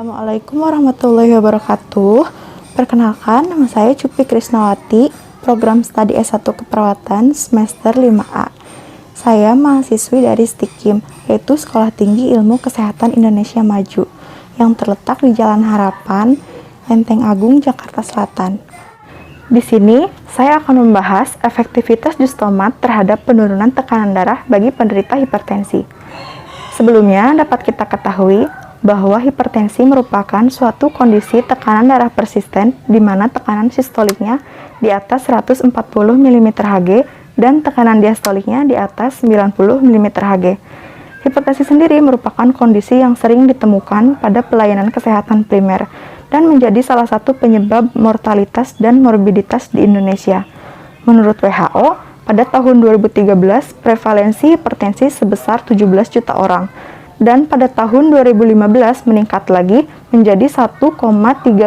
Assalamualaikum warahmatullahi wabarakatuh. Perkenalkan, nama saya Cupi Krisnawati, program studi S1 Keperawatan semester 5A. Saya mahasiswi dari STIKIM, yaitu Sekolah Tinggi Ilmu Kesehatan Indonesia Maju, yang terletak di Jalan Harapan, Lenteng Agung, Jakarta Selatan. Di sini, saya akan membahas efektivitas jus tomat terhadap penurunan tekanan darah bagi penderita hipertensi. Sebelumnya, dapat kita ketahui bahwa hipertensi merupakan suatu kondisi tekanan darah persisten di mana tekanan sistoliknya di atas 140 mmHg dan tekanan diastoliknya di atas 90 mmHg. Hipertensi sendiri merupakan kondisi yang sering ditemukan pada pelayanan kesehatan primer dan menjadi salah satu penyebab mortalitas dan morbiditas di Indonesia. Menurut WHO, pada tahun 2013 prevalensi hipertensi sebesar 17 juta orang, dan pada tahun 2015 meningkat lagi menjadi 1,3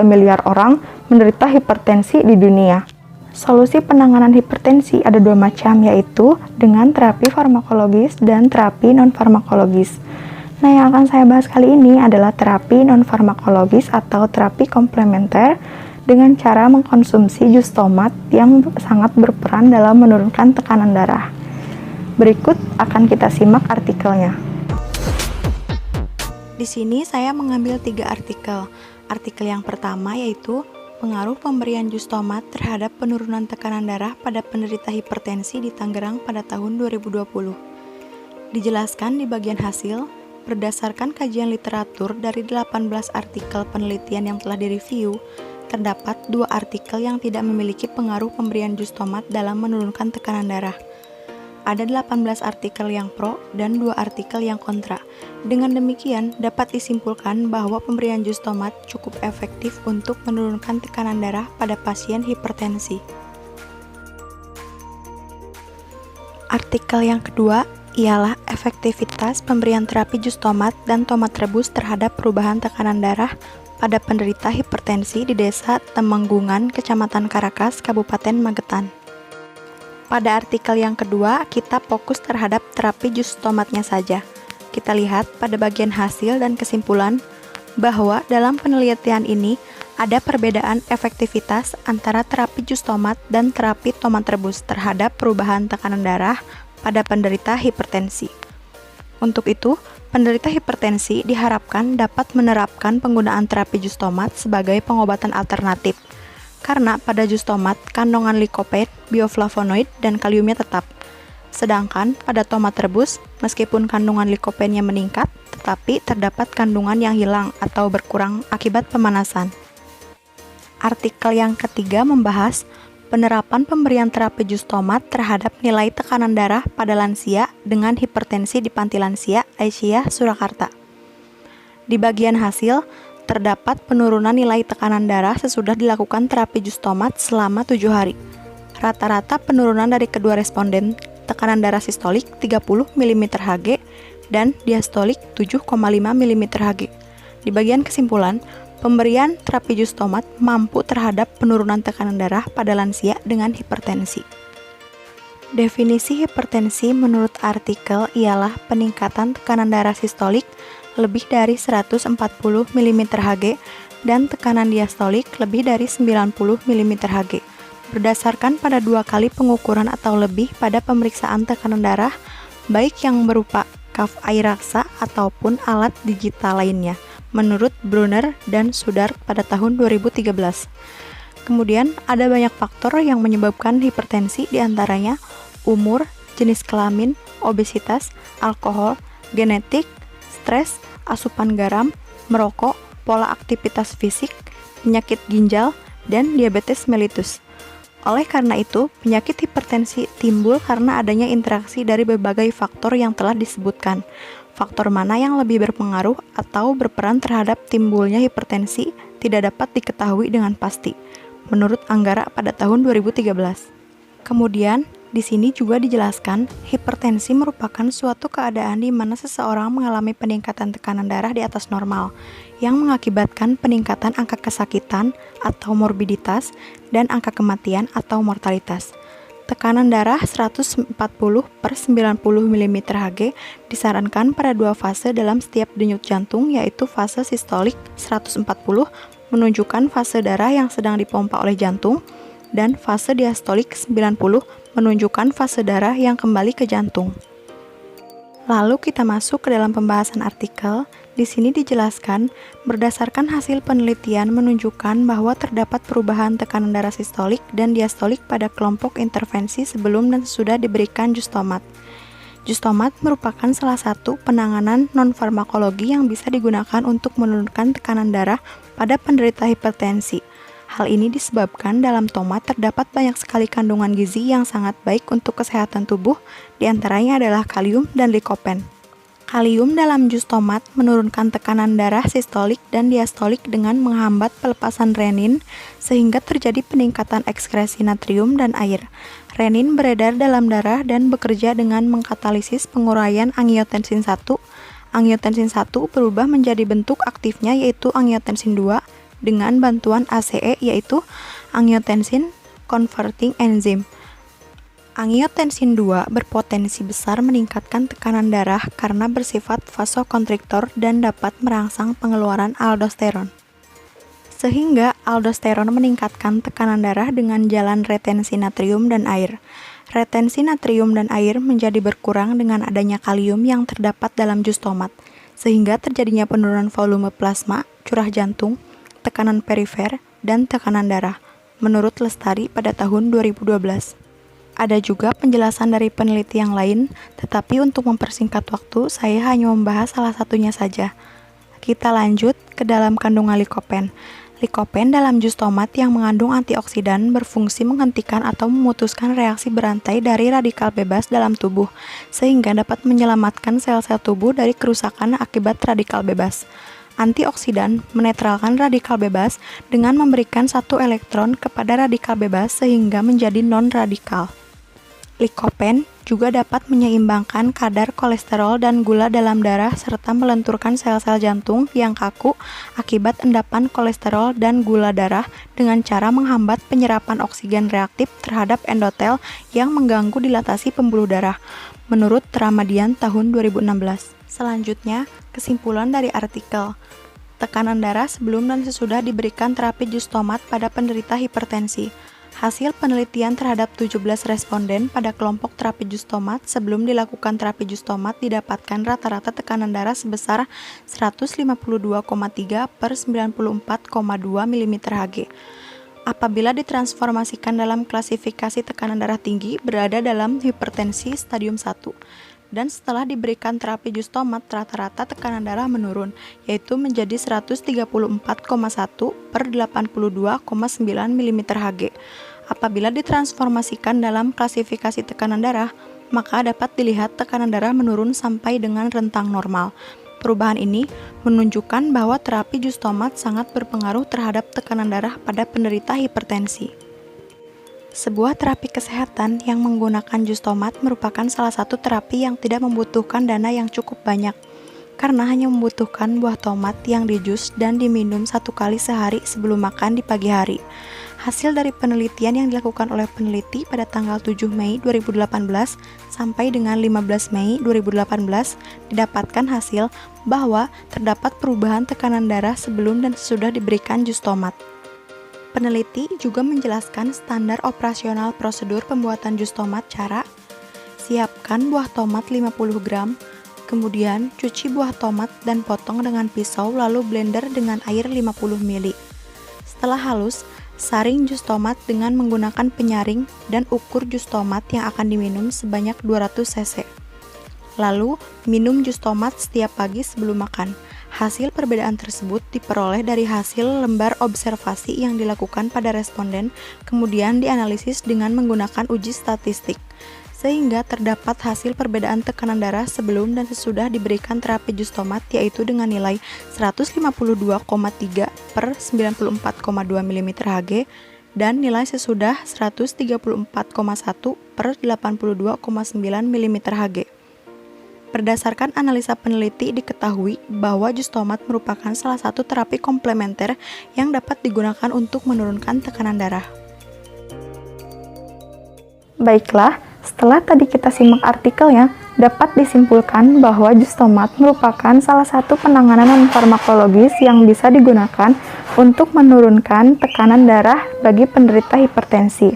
miliar orang menderita hipertensi di dunia. Solusi penanganan hipertensi ada dua macam, yaitu dengan terapi farmakologis dan terapi non-farmakologis. Nah, yang akan saya bahas kali ini adalah terapi non-farmakologis atau terapi komplementer dengan cara mengkonsumsi jus tomat yang sangat berperan dalam menurunkan tekanan darah. Berikut akan kita simak artikelnya. Di sini saya mengambil 3 artikel. Artikel yang pertama yaitu pengaruh pemberian jus tomat terhadap penurunan tekanan darah pada penderita hipertensi di Tangerang pada tahun 2020. Dijelaskan di bagian hasil, berdasarkan kajian literatur dari 18 artikel penelitian yang telah direview, terdapat 2 artikel yang tidak memiliki pengaruh pemberian jus tomat dalam menurunkan tekanan darah. Ada 18 artikel yang pro dan 2 artikel yang kontra. Dengan demikian, dapat disimpulkan bahwa pemberian jus tomat cukup efektif untuk menurunkan tekanan darah pada pasien hipertensi. Artikel yang kedua ialah efektivitas pemberian terapi jus tomat dan tomat rebus terhadap perubahan tekanan darah pada penderita hipertensi di Desa Temenggungan, Kecamatan Karakas, Kabupaten Magetan. Pada artikel yang kedua, kita fokus terhadap terapi jus tomatnya saja. Kita lihat pada bagian hasil dan kesimpulan bahwa dalam penelitian ini ada perbedaan efektivitas antara terapi jus tomat dan terapi tomat rebus terhadap perubahan tekanan darah pada penderita hipertensi. Untuk itu, penderita hipertensi diharapkan dapat menerapkan penggunaan terapi jus tomat sebagai pengobatan alternatif. Karena pada jus tomat, kandungan likopen, bioflavonoid, dan kaliumnya tetap. Sedangkan pada tomat rebus, meskipun kandungan likopennya meningkat, tetapi terdapat kandungan yang hilang atau berkurang akibat pemanasan. Artikel yang ketiga membahas penerapan pemberian terapi jus tomat terhadap nilai tekanan darah pada lansia dengan hipertensi di Panti Lansia Aisyah, Surakarta. Di bagian hasil, terdapat penurunan nilai tekanan darah sesudah dilakukan terapi jus tomat selama 7 hari. Rata-rata penurunan dari kedua responden, tekanan darah sistolik 30 mmHg dan diastolik 7,5 mmHg. Di bagian kesimpulan, pemberian terapi jus tomat mampu terhadap penurunan tekanan darah pada lansia dengan hipertensi. Definisi hipertensi menurut artikel ialah peningkatan tekanan darah sistolik lebih dari 140 mmHg dan tekanan diastolik lebih dari 90 mmHg. Berdasarkan pada 2 kali pengukuran atau lebih pada pemeriksaan tekanan darah, baik yang berupa cuff air raksa ataupun alat digital lainnya, menurut Brunner dan Sudar pada tahun 2013. Kemudian, ada banyak faktor yang menyebabkan hipertensi, diantaranya umur, jenis kelamin, obesitas, alkohol, genetik, stres, asupan garam, merokok, pola aktivitas fisik, penyakit ginjal, dan diabetes mellitus. Oleh karena itu, penyakit hipertensi timbul karena adanya interaksi dari berbagai faktor yang telah disebutkan. Faktor mana yang lebih berpengaruh atau berperan terhadap timbulnya hipertensi tidak dapat diketahui dengan pasti, menurut Anggara pada tahun 2013. Kemudian, di sini juga dijelaskan, hipertensi merupakan suatu keadaan di mana seseorang mengalami peningkatan tekanan darah di atas normal, yang mengakibatkan peningkatan angka kesakitan atau morbiditas dan angka kematian atau mortalitas. Tekanan darah 140/90 mm Hg disarankan pada dua fase dalam setiap denyut jantung, yaitu fase sistolik 140 menunjukkan fase darah yang sedang dipompa oleh jantung, dan fase diastolik 90 menunjukkan fase darah yang kembali ke jantung. Lalu kita masuk ke dalam pembahasan artikel. Di sini dijelaskan, berdasarkan hasil penelitian menunjukkan bahwa terdapat perubahan tekanan darah sistolik dan diastolik pada kelompok intervensi sebelum dan sesudah diberikan jus tomat. Jus tomat merupakan salah satu penanganan non-farmakologi yang bisa digunakan untuk menurunkan tekanan darah pada penderita hipertensi. Hal ini disebabkan dalam tomat terdapat banyak sekali kandungan gizi yang sangat baik untuk kesehatan tubuh, diantaranya adalah kalium dan likopen. Kalium dalam jus tomat menurunkan tekanan darah sistolik dan diastolik dengan menghambat pelepasan renin, sehingga terjadi peningkatan ekskresi natrium dan air. Renin beredar dalam darah dan bekerja dengan mengkatalisis penguraian angiotensin 1. Angiotensin 1 berubah menjadi bentuk aktifnya yaitu angiotensin 2, dengan bantuan ACE yaitu angiotensin converting enzyme. Angiotensin 2 berpotensi besar meningkatkan tekanan darah karena bersifat vasokonstriktor dan dapat merangsang pengeluaran aldosteron. Sehingga aldosteron meningkatkan tekanan darah dengan jalan retensi natrium dan air. Retensi natrium dan air menjadi berkurang dengan adanya kalium yang terdapat dalam jus tomat, sehingga terjadinya penurunan volume plasma, curah jantung, tekanan perifer, dan tekanan darah, menurut Lestari pada tahun 2012. Ada juga penjelasan dari peneliti yang lain, tetapi untuk mempersingkat waktu, saya hanya membahas salah satunya saja. Kita lanjut ke dalam kandungan likopen. Likopen dalam jus tomat yang mengandung antioksidan berfungsi menghentikan atau memutuskan reaksi berantai dari radikal bebas dalam tubuh, sehingga dapat menyelamatkan sel-sel tubuh dari kerusakan akibat radikal bebas. Antioksidan menetralkan radikal bebas dengan memberikan satu elektron kepada radikal bebas sehingga menjadi non-radikal. Likopen juga dapat menyeimbangkan kadar kolesterol dan gula dalam darah serta melenturkan sel-sel jantung yang kaku akibat endapan kolesterol dan gula darah dengan cara menghambat penyerapan oksigen reaktif terhadap endotel yang mengganggu dilatasi pembuluh darah, menurut Ramadian tahun 2016. Selanjutnya, kesimpulan dari artikel. Tekanan darah sebelum dan sesudah diberikan terapi jus tomat pada penderita hipertensi. Hasil penelitian terhadap 17 responden pada kelompok terapi jus tomat sebelum dilakukan terapi jus tomat didapatkan rata-rata tekanan darah sebesar 152,3/94,2 mm Hg. Apabila ditransformasikan dalam klasifikasi tekanan darah tinggi, berada dalam hipertensi stadium 1. Dan setelah diberikan terapi jus tomat, rata-rata tekanan darah menurun, yaitu menjadi 134,1/82,9 mm Hg. Apabila ditransformasikan dalam klasifikasi tekanan darah, maka dapat dilihat tekanan darah menurun sampai dengan rentang normal. Perubahan ini menunjukkan bahwa terapi jus tomat sangat berpengaruh terhadap tekanan darah pada penderita hipertensi. Sebuah terapi kesehatan yang menggunakan jus tomat merupakan salah satu terapi yang tidak membutuhkan dana yang cukup banyak, karena hanya membutuhkan buah tomat yang dijus dan diminum 1 kali sehari sebelum makan di pagi hari. Hasil dari penelitian yang dilakukan oleh peneliti pada tanggal 7 Mei 2018 sampai dengan 15 Mei 2018 didapatkan hasil bahwa terdapat perubahan tekanan darah sebelum dan sesudah diberikan jus tomat. Peneliti juga menjelaskan standar operasional prosedur pembuatan jus tomat. Cara: siapkan buah tomat 50 gram, kemudian cuci buah tomat dan potong dengan pisau lalu blender dengan air 50 ml. Setelah halus, saring jus tomat dengan menggunakan penyaring dan ukur jus tomat yang akan diminum sebanyak 200 cc. Lalu, minum jus tomat setiap pagi sebelum makan. Hasil perbedaan tersebut diperoleh dari hasil lembar observasi yang dilakukan pada responden, kemudian dianalisis dengan menggunakan uji statistik, sehingga terdapat hasil perbedaan tekanan darah sebelum dan sesudah diberikan terapi jus tomat, yaitu dengan nilai 152,3/94,2 mm Hg dan nilai sesudah 134,1/82,9 mm Hg. Berdasarkan analisa peneliti diketahui bahwa jus tomat merupakan salah satu terapi komplementer yang dapat digunakan untuk menurunkan tekanan darah. Baiklah, setelah tadi kita simak artikelnya, dapat disimpulkan bahwa jus tomat merupakan salah satu penanganan non-farmakologis yang bisa digunakan untuk menurunkan tekanan darah bagi penderita hipertensi.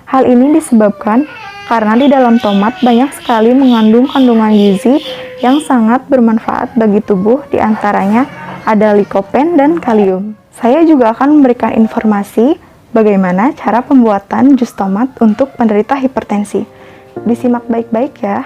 Hal ini disebabkan karena di dalam tomat banyak sekali mengandung kandungan gizi yang sangat bermanfaat bagi tubuh, diantaranya ada likopen dan kalium. Saya juga akan memberikan informasi bagaimana cara pembuatan jus tomat untuk penderita hipertensi. Disimak baik-baik ya.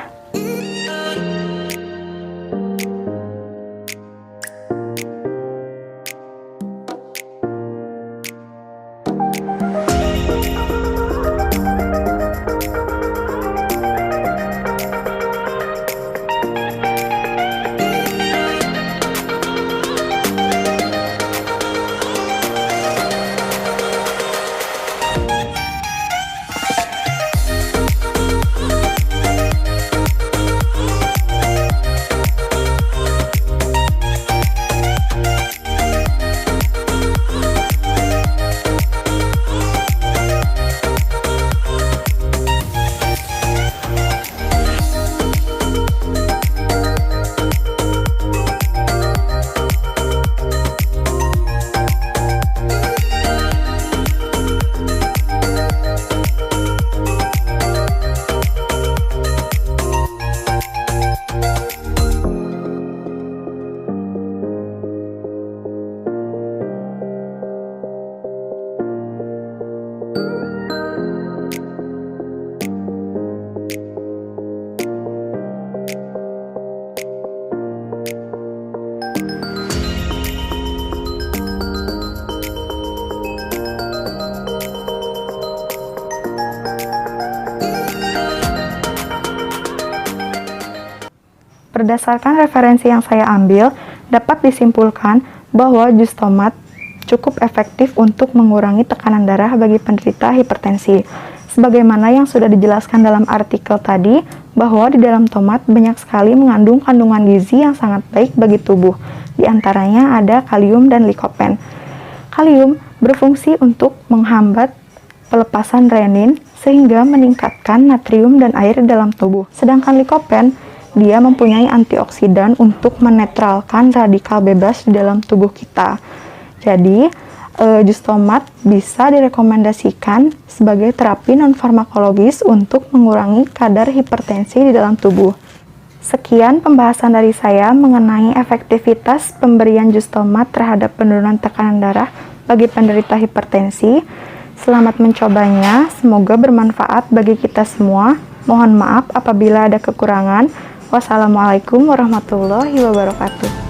Berdasarkan referensi yang saya ambil, dapat disimpulkan bahwa jus tomat cukup efektif untuk mengurangi tekanan darah bagi penderita hipertensi. Sebagaimana yang sudah dijelaskan dalam artikel tadi, bahwa di dalam tomat banyak sekali mengandung kandungan gizi yang sangat baik bagi tubuh. Di antaranya ada kalium dan likopen. Kalium berfungsi untuk menghambat pelepasan renin sehingga meningkatkan natrium dan air di dalam tubuh. Sedangkan likopen, dia mempunyai antioksidan untuk menetralkan radikal bebas di dalam tubuh kita. Jadi, jus tomat bisa direkomendasikan sebagai terapi non-farmakologis untuk mengurangi kadar hipertensi di dalam tubuh. Sekian pembahasan dari saya mengenai efektivitas pemberian jus tomat terhadap penurunan tekanan darah bagi penderita hipertensi. Selamat mencobanya, semoga bermanfaat bagi kita semua. Mohon maaf apabila ada kekurangan. Wassalamualaikum warahmatullahi wabarakatuh.